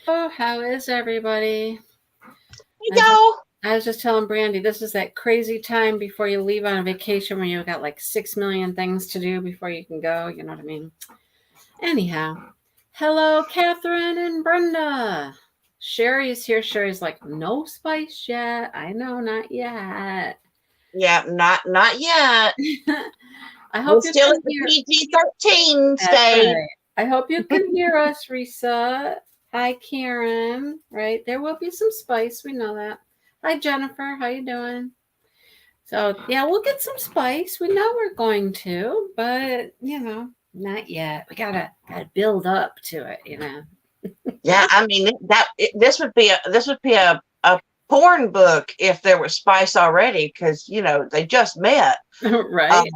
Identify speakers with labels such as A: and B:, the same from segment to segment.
A: How is everybody? I was,
B: Yo.
A: I was just telling Brandy, this is that crazy time before you leave on a vacation when you've got like 6 million things to do before you can go. You know what I mean? Anyhow, hello, Catherine and Brenda. Sherry's here. Sherry's like, no spice yet. I know, not yet.
B: Yeah, not yet.
A: I
B: We're
A: hope you
B: still
A: can
B: at the
A: hear.
B: PG-13
A: That's
B: stage.
A: right. I hope you can hear us, Risa. Hi, Karen. Right, there will be some spice. We know that. Hi, Jennifer. How you doing? So yeah, we'll get some spice. We know we're going to, but not yet. We gotta build up to it.
B: Yeah, I mean this would be a porn book if there was spice already, because they just met. Um,
A: Right.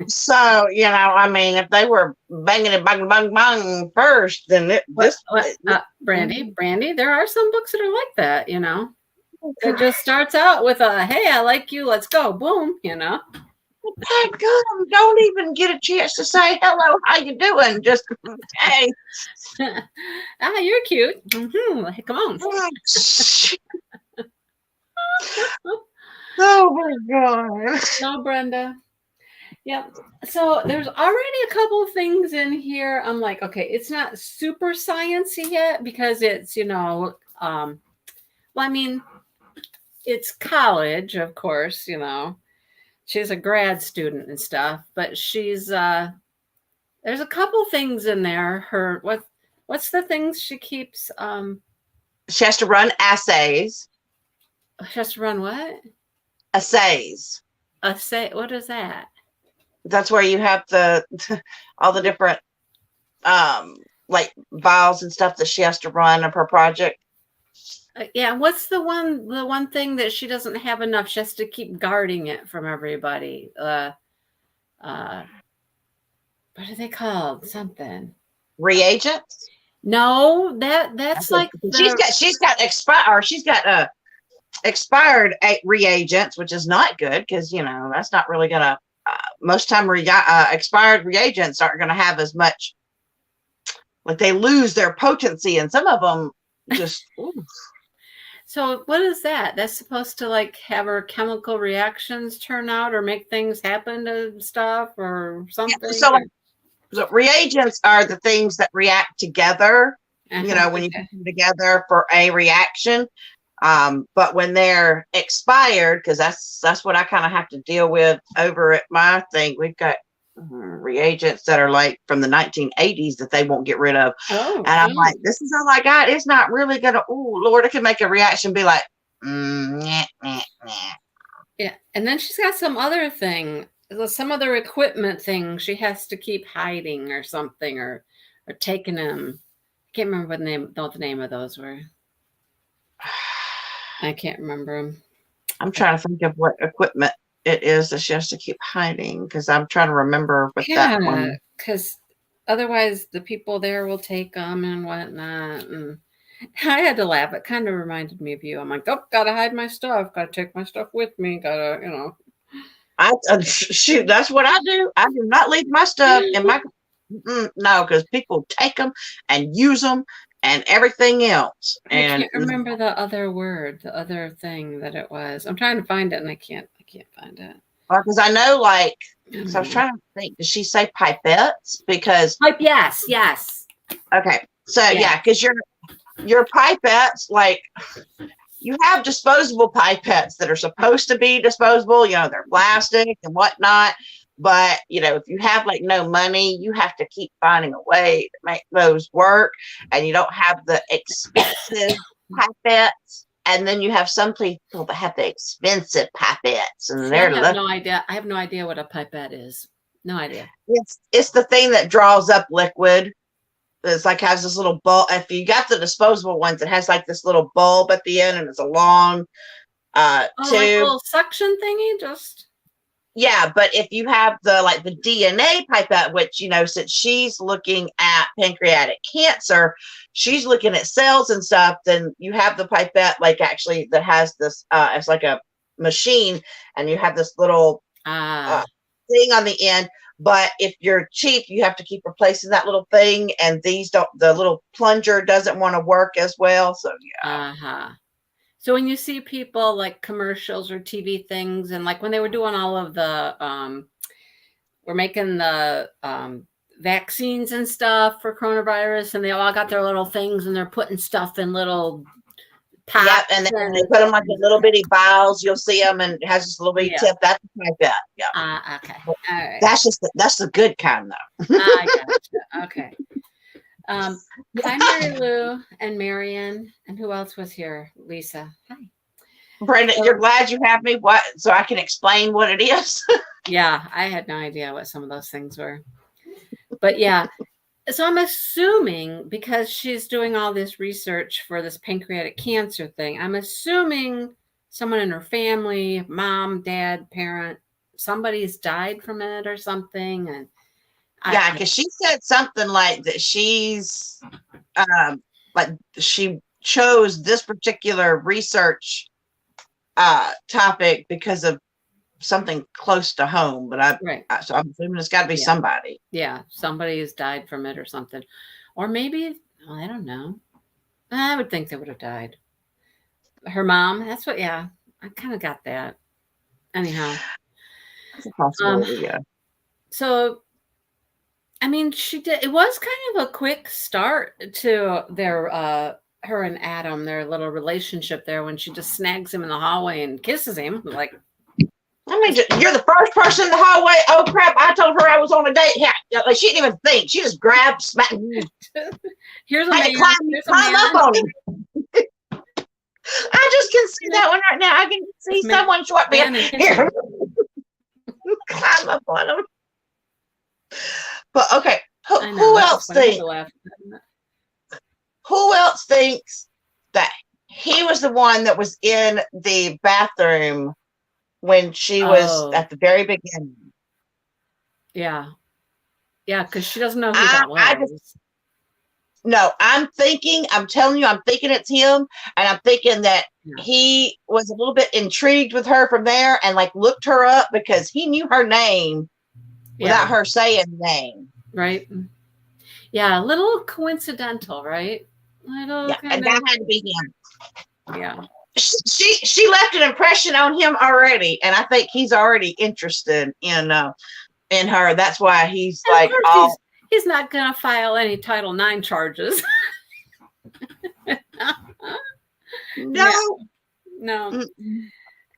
B: so I mean, if they were banging and bang bang bang first, then
A: Brandy. There are some books that are like that. It just starts out with a "Hey, I like you. Let's go." Boom.
B: good. Don't even get a chance to say hello. How you doing? Just hey.
A: You're cute. Come on.
B: Oh my god.
A: No, Brenda. Yep. So there's already a couple of things in here. I'm like, okay, it's not super sciencey yet because it's, well, I mean, it's college, of course, She's a grad student and stuff, but there's a couple things in there. What's the things she keeps
B: She has to run essays.
A: she has to run what?
B: Essays.
A: What is that?
B: That's where you have the all the different like files and stuff that she has to run of her project.
A: Yeah, what's the one thing that she doesn't have enough? She has to keep guarding it from everybody. Uh what are they called? Something.
B: Reagents.
A: No, that's like the
B: She's got expired reagents, which is not good, because that's not really gonna most time expired reagents aren't gonna have as much, like they lose their potency, and some of them just
A: So what is that? That's supposed to like have her chemical reactions turn out or make things happen to stuff or something?
B: so, like, so reagents are the things that react together, when you put
A: Okay.
B: them together for a reaction. But when they're expired, because that's what I kind of have to deal with over at my thing. We've got reagents that are like from the 1980s that they won't get rid of.
A: Oh,
B: And I'm
A: oh.
B: like, this is all I got. It's not really gonna, oh Lord, it could make a reaction be like, nah, nah, nah.
A: Yeah. And then she's got some other equipment thing she has to keep hiding or something or taking them. I can't remember what the name of those were. I can't remember them.
B: I'm trying to think of what equipment it is that she has to keep hiding, because I'm trying to remember what that
A: Yeah,
B: one.
A: because otherwise the people there will take them and whatnot. And I had to laugh. It kind of reminded me of you. I'm like, oh, gotta hide my stuff. Gotta take my stuff with me. Gotta.
B: Shoot, that's what I do. I do not leave my stuff in my. No, because people take them and use them and everything else.
A: I
B: And
A: can't remember the other word, the other thing that it was. I'm trying to find it and I can't find it.
B: because I know, like,
A: I
B: so I
A: don't
B: was
A: know.
B: trying to think. Does she say pipettes? Because
A: Like, yes.
B: okay, so
A: Yeah.
B: yeah, because your pipettes, like, you have disposable pipettes that are supposed to be disposable. They're plastic and whatnot. But if you have like no money, you have to keep finding a way to make those work, and you don't have the expensive pipettes. And then you have some people that have the expensive pipettes, and
A: See, I
B: they're
A: have no idea. I have no idea what a pipette is. No idea.
B: it's the thing that draws up liquid. It's like has this little bulb. If you got the disposable ones, it has like this little bulb at the end, and it's a long
A: Oh, like a
B: tube.
A: little suction thingy? Just.
B: Yeah, but if you have the DNA pipette, which since she's looking at pancreatic cancer, she's looking at cells and stuff, then you have the pipette, like, actually, that has this it's like a machine, and you have this little
A: Ah.
B: thing on the end. But if you're cheap, you have to keep replacing that little thing, and these don't. The little plunger doesn't want to work as well. So yeah.
A: Uh-huh. So when you see people like commercials or TV things, and like when they were doing all of the we're making the vaccines and stuff for coronavirus, and they all got their little things, and they're putting stuff in little pots.
B: Yep, and then when they put them like in little bitty vials, you'll see them, and it has this little bitty tip. That's like that. Yeah.
A: Okay. All right.
B: That's the good kind, though.
A: I gotcha. Okay. Hi, Mary Lou and Marion, and who else was here? Lisa. Hi.
B: Brenda, you're glad you have me. What? So I can explain what it is.
A: Yeah, I had no idea what some of those things were. But yeah, so I'm assuming because she's doing all this research for this pancreatic cancer thing, I'm assuming someone in her family, mom, dad, parent, somebody's died from it or something. And
B: yeah, because she said something like that she's like she chose this particular research topic because of something close to home, but so I'm assuming it's got to be somebody.
A: Yeah, somebody has died from it or something, or maybe I don't know. I would think they would have died. Her mom. That's what. Yeah, I kind of got that. Anyhow,
B: that's a possibility. Yeah.
A: So, I mean, she did. It was kind of a quick start to their her and Adam, their little relationship there when she just snags him in the hallway and kisses him like.
B: I mean, you're the first person in the hallway. Oh crap! I told her I was on a date. Yeah, like she didn't even think. She just grabbed, smacked.
A: Here's a man.
B: Climb up on him. I just can see that one right now. I can see someone short man here. Climb up on him. But okay, who else thinks? Who else thinks that he was the one that was in the bathroom when she was at the very beginning?
A: Yeah. Yeah, because she doesn't know who that was.
B: I'm telling you, I'm thinking it's him. And I'm thinking that he was a little bit intrigued with her from there and like looked her up because he knew her name without her saying the name.
A: Right. Yeah, a little coincidental, right?
B: And that had to be him.
A: Yeah.
B: She left an impression on him already, and I think he's already interested in her. That's why he's like,
A: he's not gonna file any Title IX charges.
B: No.
A: Mm-mm.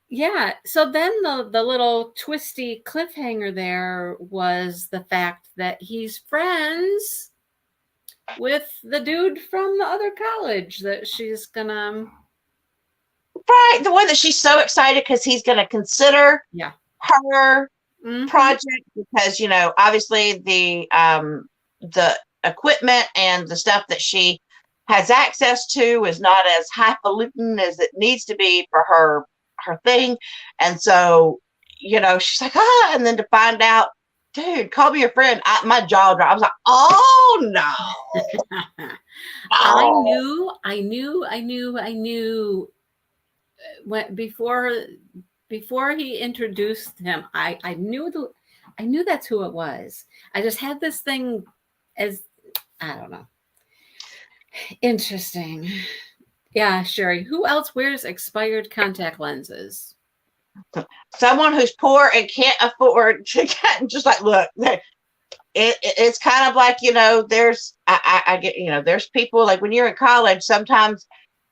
A: Yeah. So then the little twisty cliffhanger there was the fact that he's friends with the dude from the other college that she's gonna.
B: Right, the one that she's so excited because he's going to consider her project because obviously the equipment and the stuff that she has access to is not as highfalutin as it needs to be for her thing, and so she's like and then to find out, dude, call me your friend. My jaw dropped. I was like, oh no.
A: I knew. When before he introduced him, I knew that's who it was. I just had this thing as I don't know. Interesting. Yeah, Sherry. Who else wears expired contact lenses?
B: Someone who's poor and can't afford to just like look. It's kind of like there's I get there's people like when you're in college sometimes.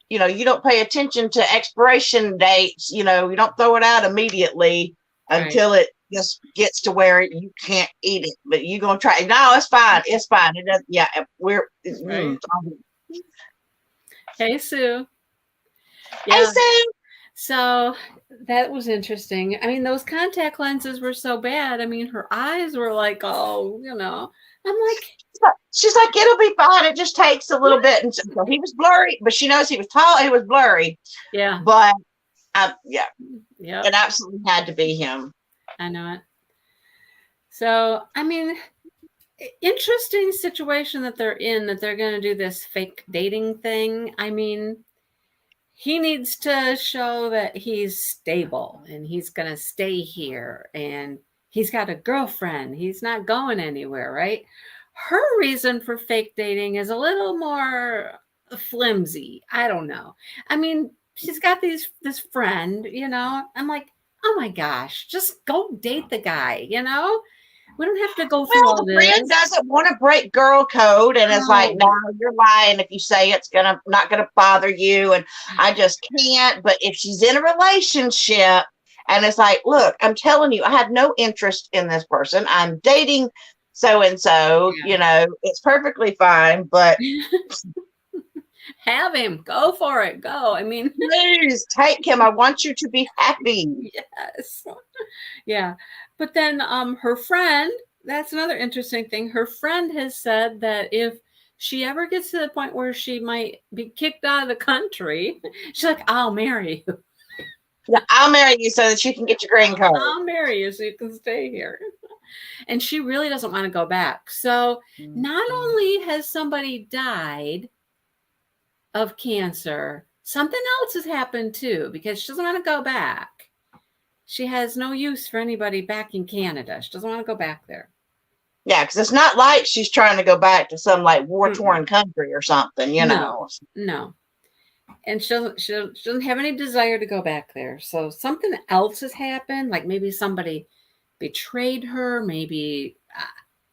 B: You don't pay attention to expiration dates. You don't throw it out immediately until it just gets to where you can't eat it. But you're going to try. No, it's fine. It's fine. It doesn't. Yeah,
A: Hey, Sue.
B: Yeah. Hey, Sue.
A: So that was interesting. I mean, those contact lenses were so bad. I mean, her eyes were like, I'm like.
B: She's like, it'll be fine. It just takes a little bit. And so he was blurry, but she knows he was tall. He was blurry.
A: Yeah.
B: But it absolutely had to be him.
A: I know it. So, I mean, interesting situation that they're in, that they're going to do this fake dating thing. I mean, he needs to show that he's stable and he's going to stay here and He's got a girlfriend. He's not going anywhere, right? Her reason for fake dating is a little more flimsy. I don't know. I mean, she's got this friend, I'm like, oh my gosh, just go date the guy, We don't have to go through
B: Well,
A: all
B: the friend
A: this.
B: doesn't want to break girl code, and it's like, no,
A: Oh,
B: you're lying if you say it's not gonna bother you, and I just can't. But if she's in a relationship, and it's like, look, I'm telling you, I have no interest in this person. I'm dating so and so. It's perfectly fine, but
A: yeah. Have him. Go for it. Go. I mean,
B: please take him. I want you to be happy.
A: yes. Yeah. But then her friend, that's another interesting thing. Her friend has said that if she ever gets to the point where she might be kicked out of the country, she's like, I'll marry you.
B: Yeah, I'll marry you so that you can get your green card.
A: I'll marry you so you can stay here. And she really doesn't want to go back. So not only has somebody died of cancer, something else has happened too, because she doesn't want to go back. She has no use for anybody back in Canada. She doesn't want to go back there.
B: Yeah, because it's not like she's trying to go back to some like war-torn country or something,
A: No. And she doesn't have any desire to go back there. So something else has happened, like maybe somebody betrayed her, maybe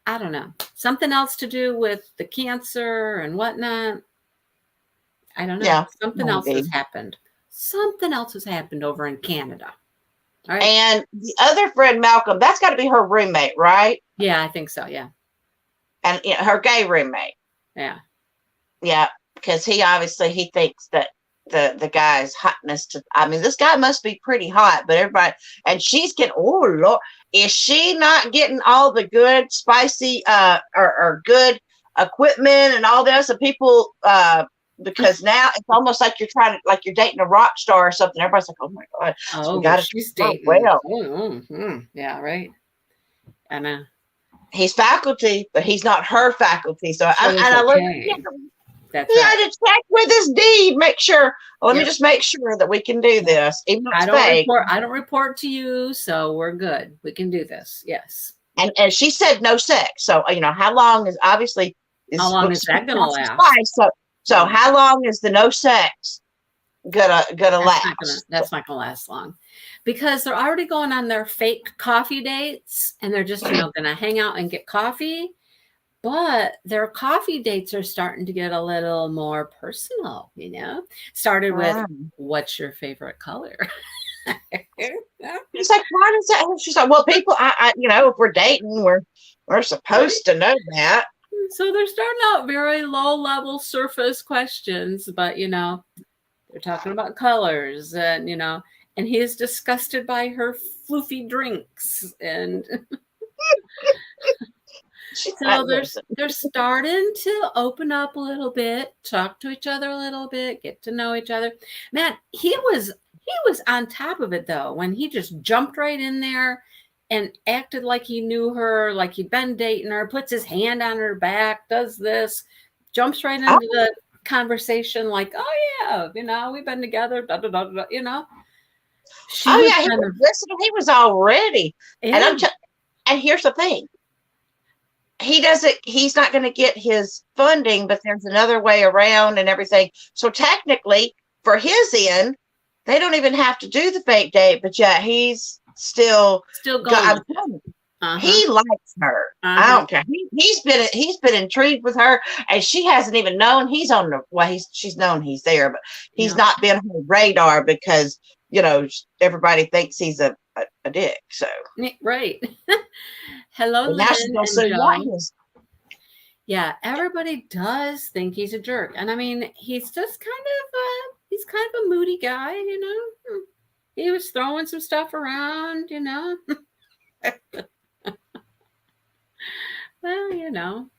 A: I don't know, something else to do with the cancer and whatnot. I don't know.
B: Yeah,
A: something else has happened. Something else has happened over in Canada. All right.
B: And the other friend, Malcolm, that's got to be her roommate, right?
A: Yeah, I think so. Yeah.
B: And her gay roommate.
A: Yeah.
B: Yeah, because he thinks that the guy's hotness this guy must be pretty hot, but everybody, and she's getting, oh Lord, is she not getting all the good spicy or good equipment and all this, and people because now it's almost like you're dating a rock star or something. Everybody's like, oh my God,
A: oh,
B: we got
A: she's dating
B: well.
A: Yeah, right. I know.
B: He's faculty, but he's not her faculty. So I look at him.
A: That's
B: he
A: right.
B: had to check with his deed, make sure. Let me just make sure that we can do this. Even though it's fake.
A: I don't report to you, so we're good. We can do this. Yes.
B: And she said no sex. So how long is obviously
A: how long is that gonna last?
B: So how long is the no sex gonna last?
A: That's not gonna last long, because they're already going on their fake coffee dates, and they're just gonna hang out and get coffee. But their coffee dates are starting to get a little more personal, Started with, what's your favorite color?
B: It's like, why does that? She's like, well, people, if we're dating, we're supposed to know that.
A: So they're starting out very low level surface questions, but they're talking about colors, and and he is disgusted by her floofy drinks, and so they're starting to open up a little bit, talk to each other a little bit, get to know each other. Man, he was on top of it though, when he just jumped right in there and acted like he knew her, like he'd been dating her, puts his hand on her back, does this, jumps right into the conversation like, oh yeah, we've been together, da, da, da, da,
B: he was listening. He was all ready. Yeah. And here's the thing. He's not going to get his funding, but there's another way around and everything. So technically, for his end, they don't even have to do the fake date, but yeah, he's still going. He likes her. I don't care. He's been intrigued with her, and she hasn't even known he's on the. Well, she's known he's there, but he's not been on her radar because everybody thinks he's a dick. So
A: right. Hello, Lynn and Joe. Yeah, everybody does think he's a jerk, and I mean, he's just he's kind of a moody guy, He was throwing some stuff around, Well,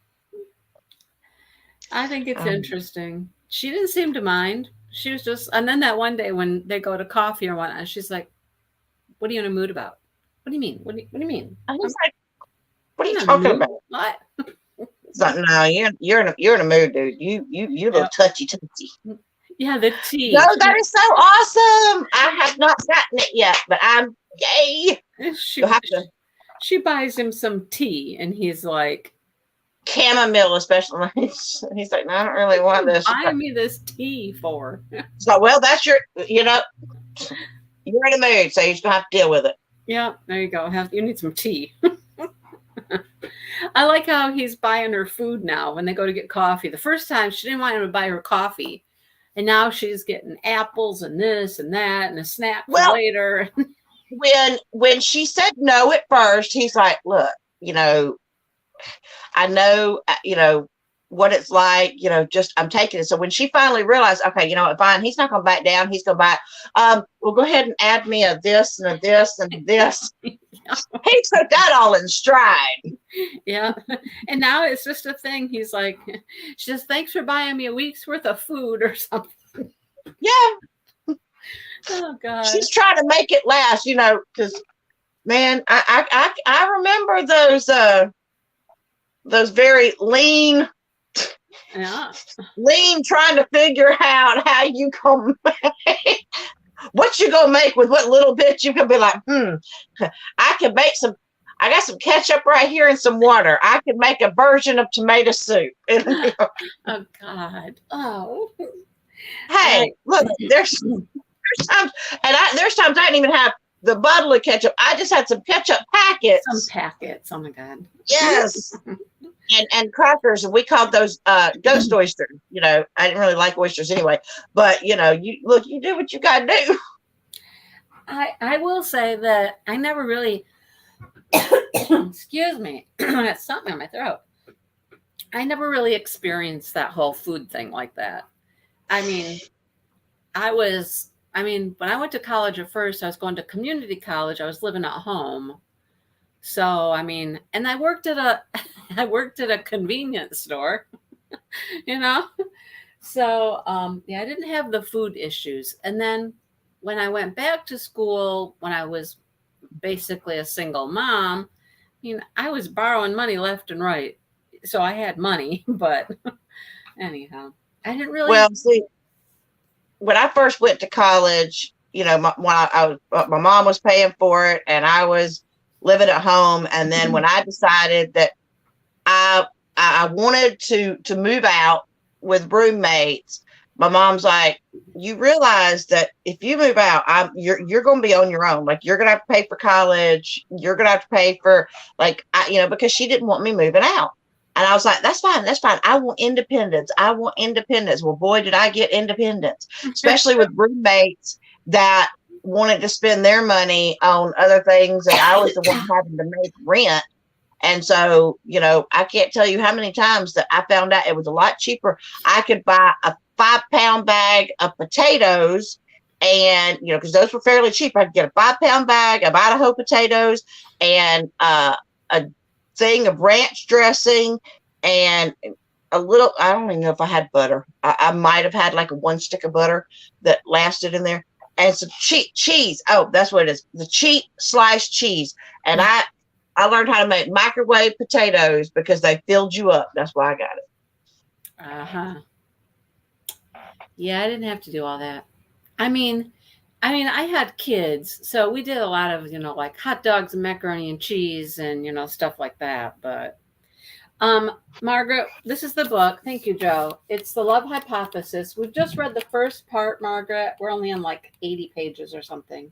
A: I think it's interesting. She didn't seem to mind. She was just, and then that one day when they go to coffee or whatnot, she's like, "What are you in a mood about? What do you mean? What do you mean?"
B: I was like, "What are you talking about?"
A: What?
B: It's like, no, you're in a mood, dude. You little touchy.
A: Yeah, the tea.
B: No, that is so awesome. I have not gotten it yet, but I'm yay.
A: she buys him some tea, and he's like,
B: chamomile, especially. He's like, no, I don't really want this.
A: buy me this tea for?
B: So, well, that's your, you're in a mood, so you're just gonna have to deal with it.
A: Yeah, there you go. You need some tea. I like how he's buying her food now when they go to get coffee. The first time she didn't want him to buy her coffee. And now she's getting apples and this and that and a snack for later.
B: when she said no at first, he's like, look, I know, what it's like, just I'm taking it. So when she finally realized, okay, you know what, fine, he's not going to back down. He's going to buy, well, go ahead and add me a this and a this and this. He took that all in stride.
A: Yeah. And now it's just a thing. He's like, she says, thanks for buying me a week's worth of food or something.
B: Yeah.
A: Oh God.
B: She's trying to make it last, because man, I remember those very lean, trying to figure out how you gonna make what you gonna make with what little bit you can be like, I can make I got some ketchup right here and some water. I could make a version of tomato soup.
A: Oh God. Oh.
B: Hey, look, there's times, and there's times I didn't even have the bottle of ketchup. I just had some ketchup packets.
A: Some packets. Oh my God.
B: Yes. and crackers, and we called those ghost oysters. I didn't really like oysters anyway, but you do what you gotta do.
A: I will say that I never really excuse me, I got something in my throat. I never really experienced that whole food thing like that. I mean, when I went to college at first, I was going to community college. I was living at home. So, and I worked at a convenience store, So, I didn't have the food issues. And then when I went back to school, when I was basically a single mom, I was borrowing money left and right. So I had money, but anyhow, I didn't really.
B: Well, see, when I first went to college, my mom was paying for it and I was living at home. And then when I decided that I wanted to move out with roommates, my mom's like, you realize that if you move out, you're going to be on your own. Like, you're going to have to pay for college. You're going to have to pay for because she didn't want me moving out. And I was like, that's fine. That's fine. I want independence. Well, boy, did I get independence, especially with roommates that wanted to spend their money on other things. And I was the one having to make rent. And so, I can't tell you how many times that I found out it was a lot cheaper. I could buy a 5-pound bag of potatoes and, because those were fairly cheap. I could get a 5-pound bag of Idaho potatoes and a thing of ranch dressing and a little, I don't even know if I had butter. I might have had like 1 stick of butter that lasted in there and some cheese. Oh, that's what it is. The cheap sliced cheese. And I learned how to make microwave potatoes because they filled you up. That's why I got it.
A: Uh-huh. Yeah, I didn't have to do all that. I had kids, so we did a lot of, like hot dogs and macaroni and cheese and, stuff like that. But, Margaret, this is the book. Thank you, Joe. It's The Love Hypothesis. We've just read the first part, Margaret. We're only on like 80 pages or something.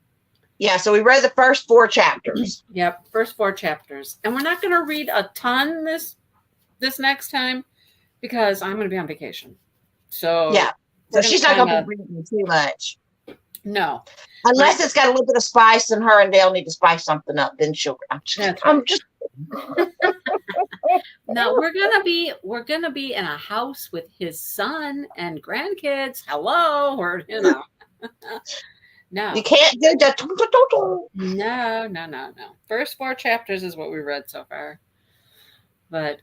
B: Yeah, so we read the first 4 chapters.
A: Yep, first 4 chapters. And we're not going to read a ton this next time because I'm going to be on vacation. So
B: yeah, so she's not going to be reading too much.
A: No.
B: Unless it's got a little bit of spice in her and Dale need to spice something up, then she'll. I'm just.
A: No, we're gonna be in a house with his son and grandkids. Hello, or no.
B: You can't do that.
A: No. First 4 chapters is what we read so far. But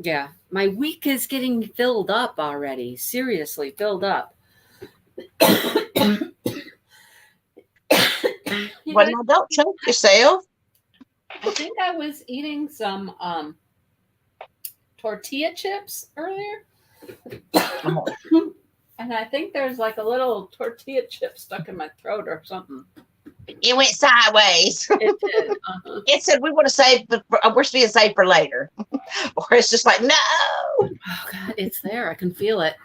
A: yeah, my week is getting filled up already. Seriously, filled up.
B: Well, now don't choke yourself.
A: I think I was eating some tortilla chips earlier. And I think there's like a little tortilla chip stuck in my throat or something.
B: It went sideways.
A: It did. Uh-huh.
B: It said we want to save we're being saved for later. Or it's just like, no.
A: Oh God, it's there. I can feel it.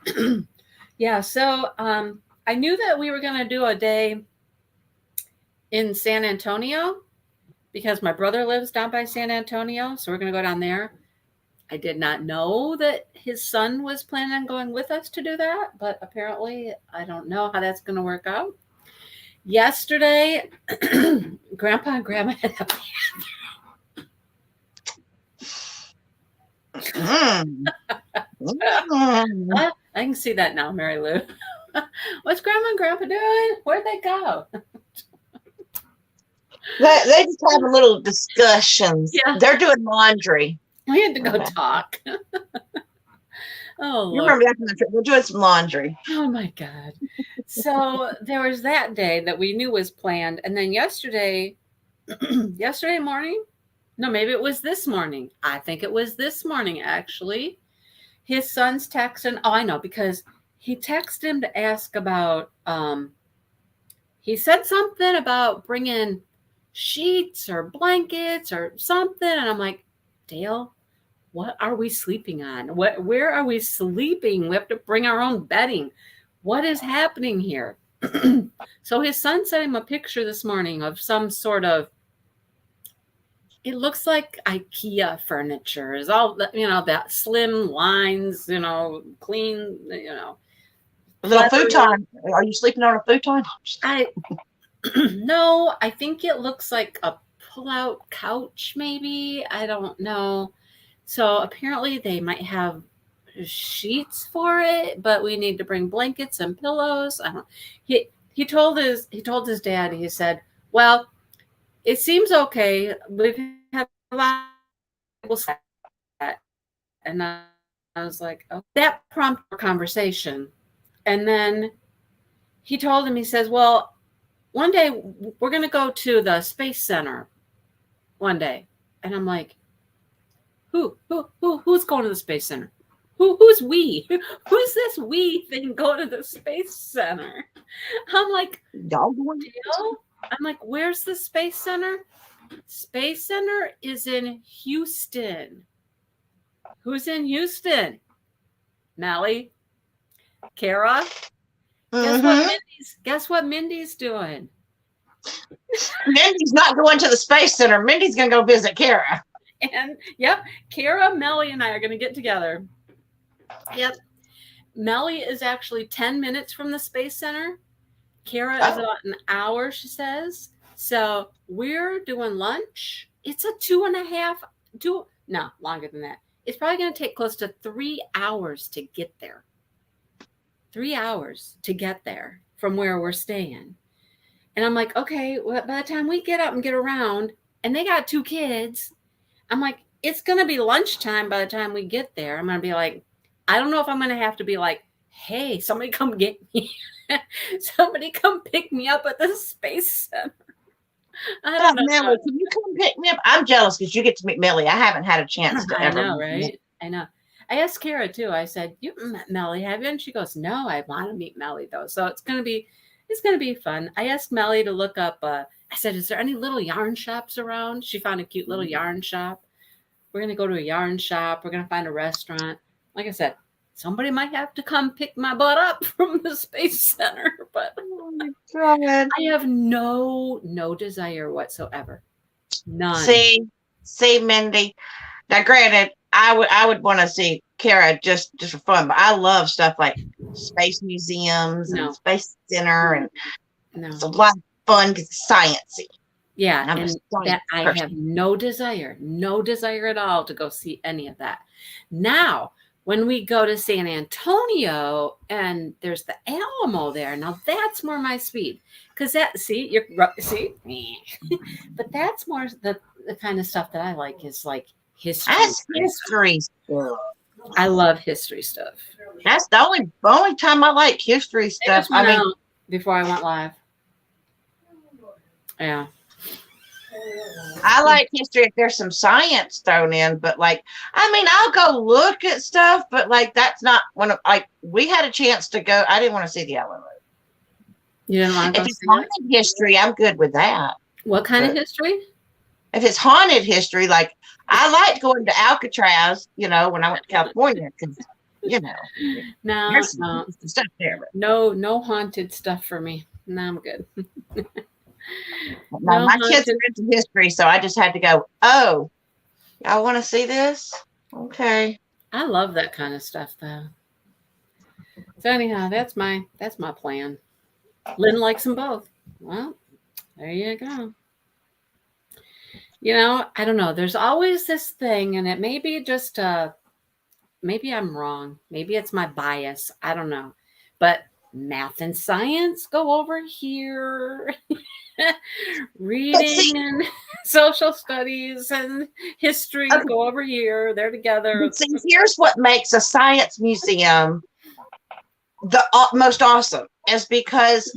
A: Yeah. So I knew that we were going to do a day in San Antonio because my brother lives down by San Antonio. So we're going to go down there. I did not know that his son was planning on going with us to do that, but apparently I don't know how that's going to work out. Yesterday, Grandpa and Grandma had a I can see that now, Mary Lou. What's Grandma and Grandpa doing? Where'd they go?
B: They just have a little discussions.
A: Yeah.
B: They're doing laundry.
A: We had to go talk. Oh,
B: You
A: Lord.
B: remember that from the trip? We're doing some laundry.
A: Oh my God. So there was that day that we knew was planned. And then yesterday morning, no, maybe it was this morning. I think it was this morning, actually. His son's texting. Oh, I know, because he texted him to ask about, he said something about bringing sheets or blankets or something. And I'm like, Dale, what are we sleeping on? Where are we sleeping? We have to bring our own bedding. What is happening here? So his son sent him a picture this morning of some sort of, it looks like IKEA furniture. Is all, that slim lines, clean,
B: A little futon. Are you sleeping on a futon?
A: No, I think it looks like a pull-out couch, maybe. I don't know. So apparently they might have sheets for it, but we need to bring blankets and pillows. I don't. He told his dad. He said, "Well, it seems okay. We've had a lot of people say that," and I was like, "Oh, that prompted a conversation." And then he told him. He says, "Well, one day we're going to go to the Space Center. One day," and I'm like, Who's going to the Space Center? Who's we? Who's this we thing going to the Space Center? I'm like,
B: Dale?
A: I'm like, where's the Space Center? Space Center is in Houston. Who's in Houston? Melly, Kara. Guess what Mindy's doing?
B: Mindy's not going to the Space Center. Mindy's going to go visit Kara.
A: And yep, Kara, Melly, and I are going to get together. Yep. Melly is actually 10 minutes from the Space Center. Kara is about an hour, she says. So we're doing lunch. It's a longer than that. It's probably going to take close to 3 hours to get there. 3 hours to get there from where we're staying. And I'm like, okay, well, by the time we get up and get around, and they got 2 kids, I'm like, it's going to be lunchtime by the time we get there. I'm going to be like, I don't know if I'm going to have to be like, hey, somebody come get me. Somebody come pick me up at the Space Center. I don't know.
B: Melly, can you come pick me up? I'm jealous because you get to meet Melly. I haven't had a chance to ever.
A: I know, right? I know. I asked Kara too. I said, "You met Melly, have you?" And she goes, "No, I want to meet Melly though." So it's gonna be fun. I asked Melly to look up. I said, "Is there any little yarn shops around?" She found a cute little yarn shop. We're gonna go to a yarn shop. We're gonna find a restaurant. Like I said, somebody might have to come pick my butt up from the Space Center, but I have no desire whatsoever. None.
B: See, Mindy. Now, granted, I would want to see Kara just for fun, but I love stuff like space museums and Space Center, and it's a lot of fun because it's sciencey.
A: Yeah, and that I have no desire at all to go see any of that. Now, when we go to San Antonio and there's the Alamo there, now that's more my speed. Because but that's more the kind of stuff that I like is like history.
B: That's history stuff.
A: I love history stuff.
B: That's the only time I like history stuff.
A: I mean, before I went live. Yeah.
B: I like history if there's some science thrown in, but I'll go look at stuff, but that's not we had a chance to go. I didn't want to see the Alamo.
A: You didn't want to
B: If
A: go
B: it's
A: see it?
B: haunted history, I'm good with that.
A: What kind of
B: But
A: history?
B: if it's haunted history, like I liked going to Alcatraz, when I went to California, because you know
A: No,
B: there's some
A: no,
B: interesting stuff there.
A: no haunted stuff for me. No, I'm good.
B: But no,
A: No
B: my kids
A: haunted.
B: are into history, so I just had to go. Oh, y'all want to see this? Okay.
A: I love that kind of stuff though. So anyhow, that's my plan. Lynn likes them both. Well, there you go. I don't know. There's always this thing, and it may be just maybe I'm wrong. Maybe it's my bias. I don't know. But math and science go over here.
B: But see,
A: Reading and social studies and history
B: okay,
A: go over here. They're together.
B: but see, here's what makes a science museum the most awesome is because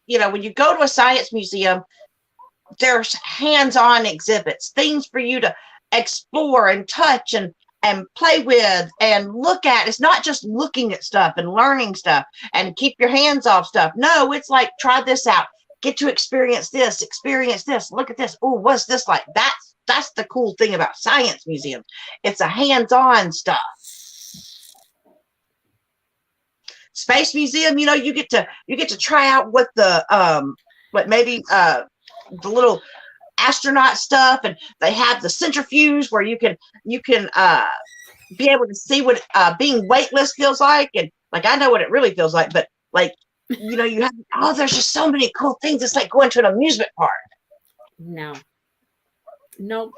B: when you go to a science museum, there's hands-on exhibits, things for you to explore and touch and play with and look at. It's not just looking at stuff and learning stuff and keep your hands off stuff. No, it's like, try this out, get to experience this, look at this. Oh, what's this like? That's the cool thing about science museums. It's a hands-on stuff. Space museum, you get to try out what the the little astronaut stuff, and they have the centrifuge where you can be able to see what being weightless feels like, and like I know what it really feels like, but like you have there's just so many cool things. It's like going to an amusement park.
A: No. Nope.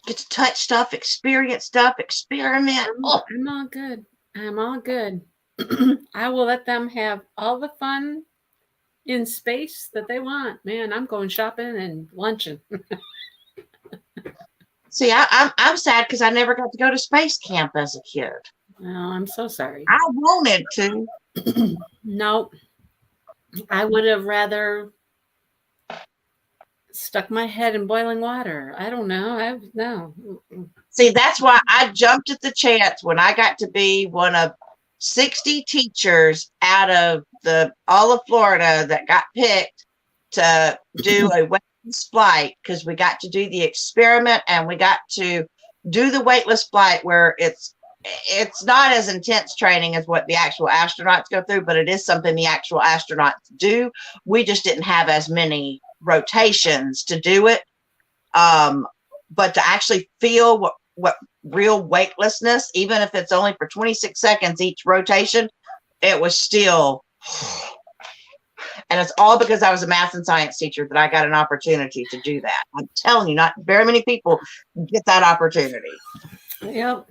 B: Get to touch stuff, experience stuff, experiment.
A: I'm all good. I'm all good. I will let them have all the fun in space that they want. Man, I'm going shopping and lunching.
B: See, I'm sad because I never got to go to space camp as a kid.
A: Oh, I'm so sorry.
B: I wanted to.
A: Nope. I would have rather stuck my head in boiling water. I don't know. No.
B: See, that's why I jumped at the chance when I got to be one of 60 teachers out of all of Florida that got picked to do a weightless flight, because we got to do the experiment and we got to do the weightless flight where it's not as intense training as what the actual astronauts go through, but it is something the actual astronauts do. We just didn't have as many rotations to do it. But to actually feel what real weightlessness, even if it's only for 26 seconds each rotation, it was still. And it's all because I was a math and science teacher that I got an opportunity to do that. I'm telling you, not very many people get that opportunity.
A: Yep.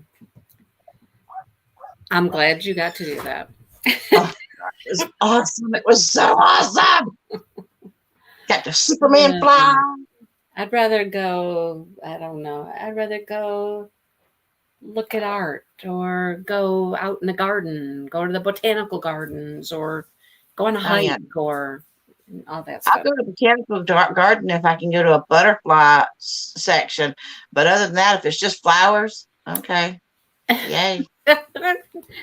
A: I'm glad you got to do that.
B: Oh, it was awesome. It was so awesome. Got the Superman fly.
A: I'd rather go, I don't know. I'd rather go look at art or go out in the garden, go to the botanical gardens, or go on a hike or all that stuff.
B: I'll go to the botanical garden if I can go to a butterfly section. But other than that, if it's just flowers, okay. Yay.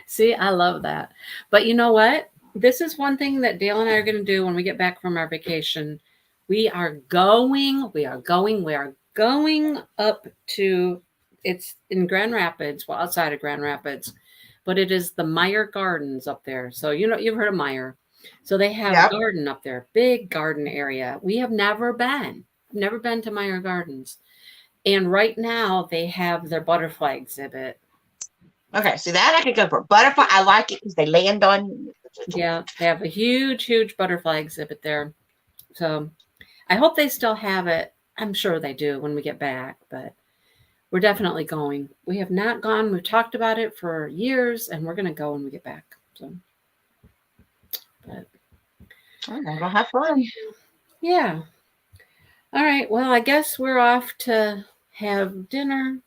A: See, I love that. But you know what? This is one thing that Dale and I are going to do when we get back from our vacation. We are going up to, it's in Grand Rapids, well, outside of Grand Rapids, but it is the Meijer Gardens up there. So, you've heard of Meijer. So they have a garden up there, big garden area. We have never been to Meijer Gardens. And right now they have their butterfly exhibit.
B: Okay, so that I could go for. Butterfly, I like it because they land on you.
A: Yeah, they have a huge butterfly exhibit there. So I hope they still have it. I'm sure they do when we get back, but we're definitely going. We have not gone. We've talked about it for years, and we're going to go when we get back. So, but
B: we'll have fun.
A: Yeah. All right. Well, I guess we're off to have dinner.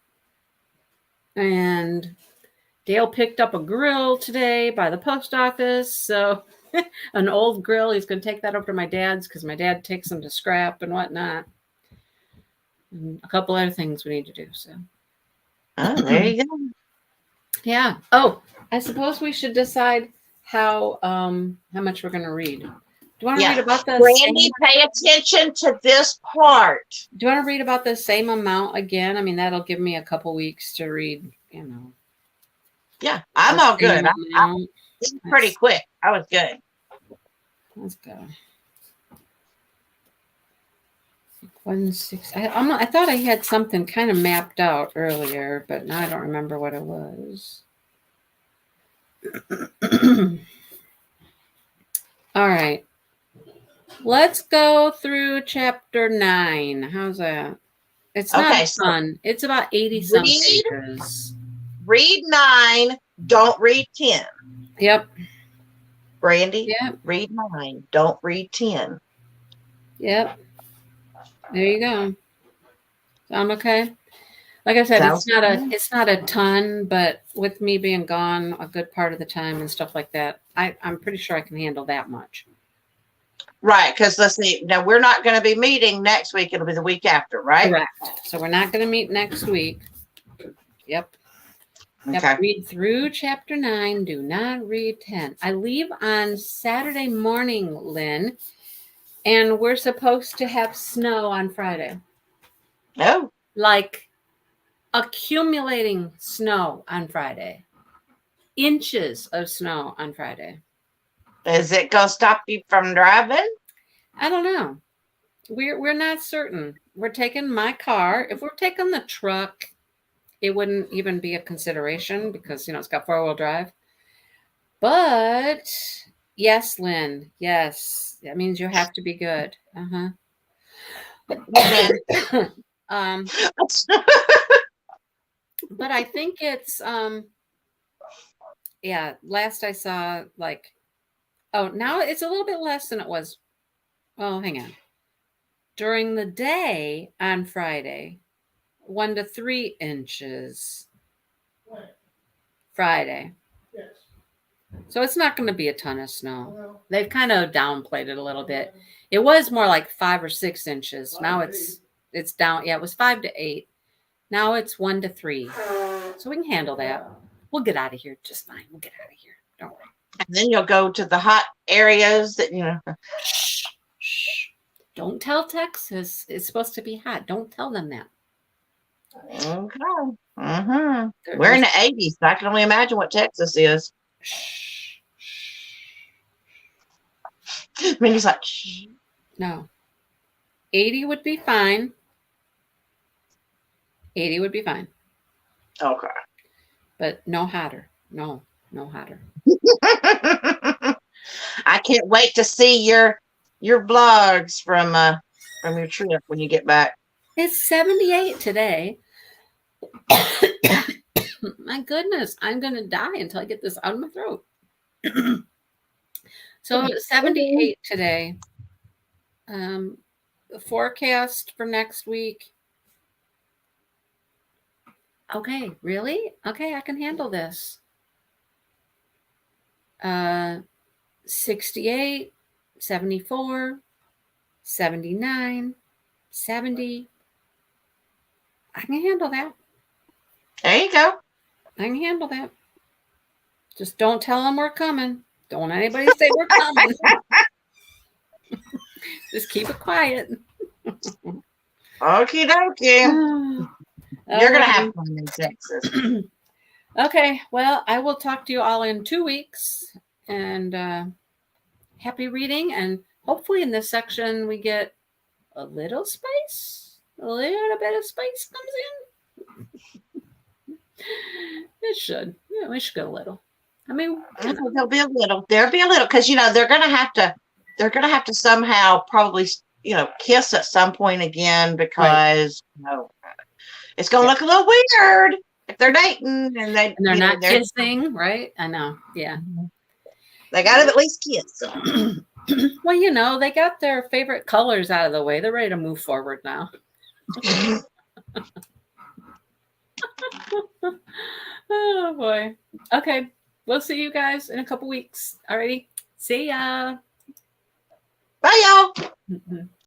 A: And Dale picked up a grill today by the post office. So an old grill. He's going to take that over to my dad's because my dad takes them to scrap and whatnot. And a couple other things we need to do. So.
B: Oh, there you go.
A: Yeah. Oh, I suppose we should decide how much we're going to read. Do you want to
B: Yeah.
A: read about the
B: Brandy,
A: same?
B: pay attention to this part.
A: Do you want to read about the same amount again? I mean, that'll give me a couple weeks to read.
B: Yeah, I'm
A: the
B: all good.
A: same amount.
B: It's pretty quick. I was good.
A: Let's go. 160. I thought I had something kind of mapped out earlier, but now I don't remember what it was. All right. Let's go through chapter 9. How's that? It's not
B: Okay,
A: a ton. It's about 80 some pages.
B: Read 9. Don't read 10.
A: Yep.
B: Brandy,
A: Yep.
B: read 9. Don't read 10.
A: Yep. There you go. Sound okay? Like I said, it's not a ton, but with me being gone a good part of the time and stuff like that, I'm pretty sure I can handle that much.
B: Right, because let's see. Now we're not going to be meeting next week. It'll be the week after, right?
A: Correct. So we're not going to meet next week. Yep.
B: Okay.
A: Read through chapter 9. Do not read 10. I leave on Saturday morning, Lynn, and we're supposed to have snow on Friday.
B: Oh.
A: Like accumulating snow on Friday. Inches of snow on Friday.
B: Is it going to stop you from driving?
A: I don't know. We're not certain. We're taking my car. If we're taking the truck, it wouldn't even be a consideration because, it's got 4-wheel drive. But yes, Lynn, yes. That means you have to be good. Uh-huh. But I think it's last I saw now it's a little bit less than it was. Oh, hang on. During the day on Friday, 1 to 3 inches. Friday.
C: Yes.
A: So it's not going to be a ton of snow. They've kind of downplayed it a little bit. It was more like 5 or 6 inches. Now it's down. Yeah, it was 5 to 8. Now it's 1 to 3. So we can handle that. We'll get out of here just fine. We'll get out of here. Don't worry.
B: And then you'll go to the hot areas that,
A: Shh, shh. Don't tell Texas it's supposed to be hot. Don't tell them that.
B: Okay. Mm-hmm. We're in the 80s. I can only imagine what Texas is.
A: Shh.
B: Mindy's like, shh.
A: No. 80 would be fine. 80 would be fine.
B: Okay.
A: But no hotter. No hotter.
B: I can't wait to see your vlogs from your trip when you get back.
A: It's 78 today. My goodness, I'm going to die until I get this out of my throat. So 78 today. The forecast for next week. Okay, really? Okay, I can handle this. 68, 74, 79, 70. I can handle that.
B: There you go.
A: I can handle that. Just don't tell them we're coming. Don't anybody say we're coming. Just keep it quiet.
B: Okie dokie. You're going to have fun in Texas.
A: Okay. Well, I will talk to you all in 2 weeks. And happy reading. And hopefully in this section we get a little space. A little bit of space comes in. It should. Yeah, we should get a little. I mean,
B: there'll be a little because they're gonna have to somehow probably kiss at some point again because it's gonna look a little weird if they're dating and
A: they're not kissing, right? I know. Yeah.
B: They gotta at least kiss.
A: Well, they got their favorite colors out of the way. They're ready to move forward now. Oh boy. Okay. We'll see you guys in a couple weeks. Alrighty. See ya.
B: Bye, y'all.